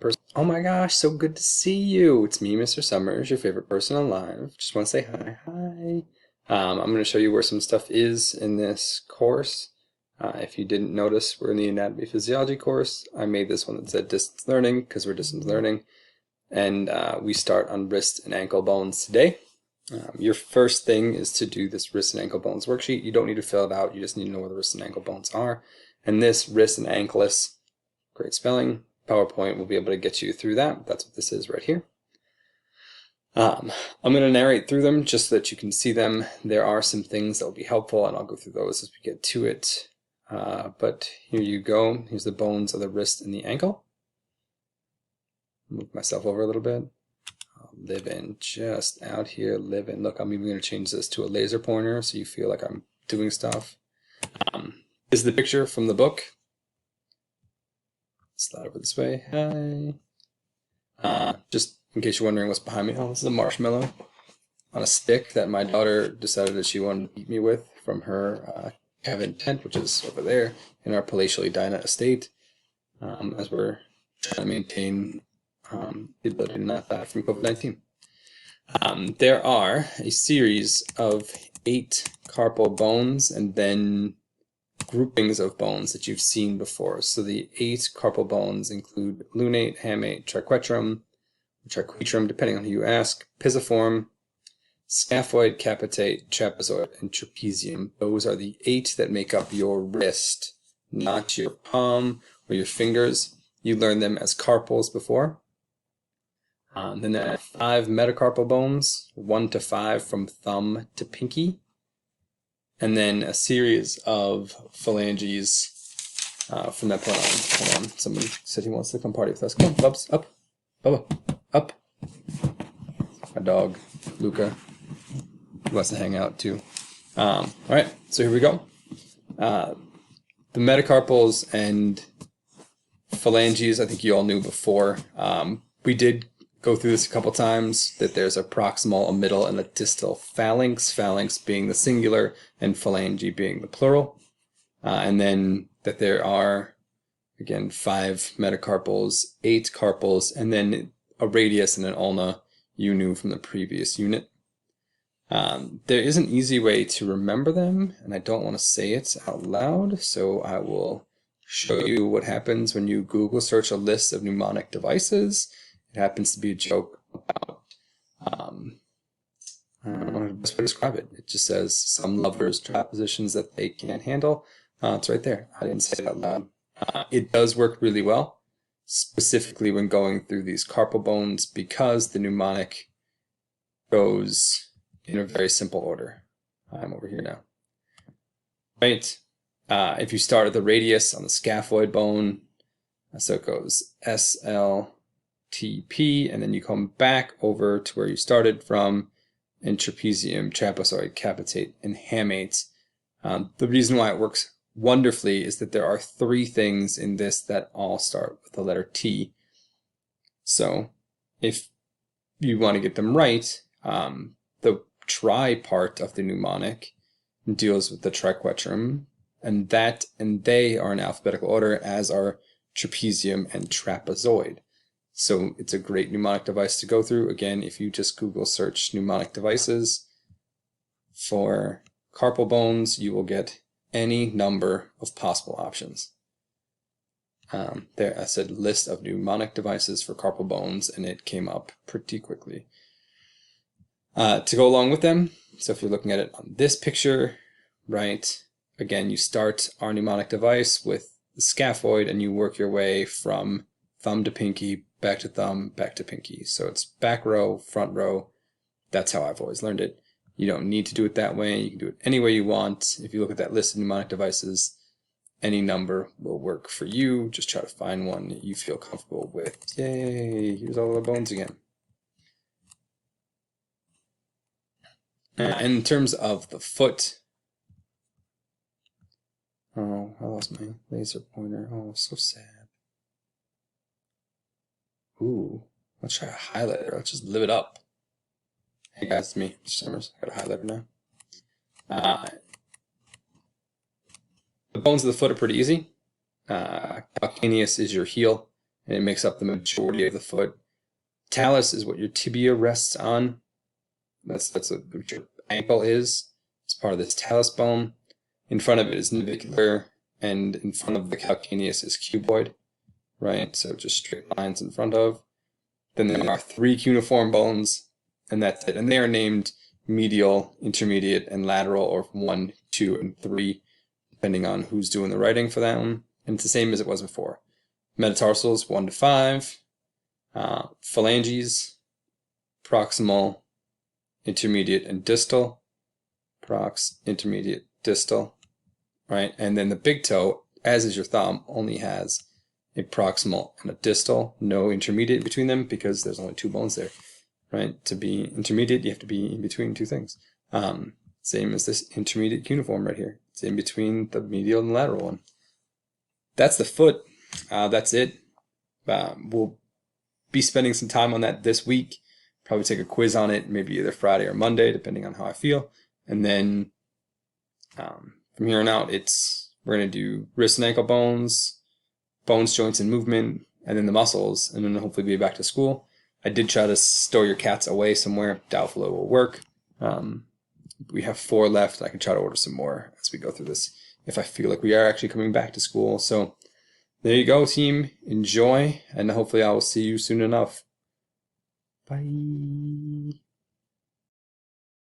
person. Oh my gosh, so good to see you. It's me, Mr. Summers, your favorite person alive. Just want to say hi, hi. I'm going to show you where some stuff is in this course. If you didn't notice, we're in the anatomy physiology course. I made this one that said distance learning because we're distance learning. And we start on wrist and ankle bones today. Your first thing is to do this wrist and ankle bones worksheet. You don't need to fill it out. You just need to know where the wrist and ankle bones are. And this wrist and ankles, great spelling, PowerPoint will be able to get you through that. That's what this is right here. I'm going to narrate through them just so that you can see them. There are some things that will be helpful, and I'll go through those as we get to it. But here you go. Here's the bones of the wrist and the ankle. Move myself over a little bit. Living just out here, living. Look, I'm even going to change this to a laser pointer so you feel like I'm doing stuff. This is the picture from the book. Slide over this way. Hi. Just in case you're wondering what's behind me. Oh, this is a marshmallow on a stick that my daughter decided that she wanted to beat me with from her cabin tent, which is over there in our palatial Edina estate, as we're trying to maintain the ability to not die from COVID-19. There are a series of 8 carpal bones and then groupings of bones that you've seen before. So the 8 carpal bones include lunate, hamate, triquetrum, depending on who you ask, pisiform, scaphoid, capitate, trapezoid, and trapezium. Those are the 8 that make up your wrist, not your palm or your fingers. You learned them as carpals before. Then there are 5 metacarpal bones, 1 to 5 from thumb to pinky. And then a series of phalanges from that point on. Hold on, someone said he wants to come party with us. Come on, Bubs, up. Bubba, up. My dog, Luca, he wants to hang out too. All right, so here we go. The metacarpals and phalanges, I think you all knew before. We did go through this a couple times, that there's a proximal, a middle, and a distal phalanx, phalanx being the singular and phalange being the plural. And then that there are, again, 5 metacarpals, 8 carpals, and then a radius and an ulna you knew from the previous unit. There is an easy way to remember them, and I don't want to say it out loud, so I will show you what happens when you Google search a list of mnemonic devices. It happens to be a joke about, I don't know the best way to describe it. It just says some lovers try positions that they can't handle. It's right there. I didn't say it out loud. It does work really well, specifically when going through these carpal bones, because the mnemonic goes in a very simple order. I'm over here now. Right. If you start at the radius on the scaphoid bone, so it goes SL, TP, and then you come back over to where you started from in trapezium, trapezoid, capitate, and hamate. The reason why it works wonderfully is that there are 3 things in this that all start with the letter T. So if you want to get them right, the tri part of the mnemonic deals with the triquetrum, and that and they are in alphabetical order, as are trapezium and trapezoid. So it's a great mnemonic device to go through. Again, if you just Google search mnemonic devices for carpal bones, you will get any number of possible options. There, I said list of mnemonic devices for carpal bones, and it came up pretty quickly. To go along with them, so if you're looking at it on this picture, right, again, you start our mnemonic device with the scaphoid, and you work your way from thumb to pinky, back to thumb, back to pinky. So it's back row, front row. That's how I've always learned it. You don't need to do it that way. You can do it any way you want. If you look at that list of mnemonic devices, any number will work for you. Just try to find one that you feel comfortable with. Yay, here's all the bones again. And in terms of the foot, oh, I lost my laser pointer. Oh, so sad. Ooh, let's try a highlighter. Let's just live it up. Hey guys, it's me, Mr. Summers. I got a highlighter now. The bones of the foot are pretty easy. Calcaneus is your heel, and it makes up the majority of the foot. Talus is what your tibia rests on. That's what your ankle is. It's part of this talus bone. In front of it is navicular, and in front of the calcaneus is cuboid, right? So just straight lines in front of. Then there are 3 cuneiform bones, and that's it. And they are named medial, intermediate, and lateral, or 1, 2, and 3, depending on who's doing the writing for that one. And it's the same as it was before. Metatarsals 1 to 5, phalanges, proximal, intermediate, and distal. Prox, intermediate, distal, right? And then the big toe, as is your thumb, only has a proximal and a distal, no intermediate between them because there's only 2 bones there, right? To be intermediate, you have to be in between 2 things. Same as this intermediate cuneiform right here. It's in between the medial and lateral one. That's the foot. That's it. We'll be spending some time on that this week. Probably take a quiz on it, maybe either Friday or Monday, depending on how I feel. And then from here on out, we're going to do wrist and ankle bones, joints, and movement, and then the muscles, and then hopefully be back to school. I did try to store your cats away somewhere. Doubtful it will work. We have 4 left. I can try to order some more as we go through this if I feel like we are actually coming back to school. So there you go, team. Enjoy, and hopefully I will see you soon enough. Bye.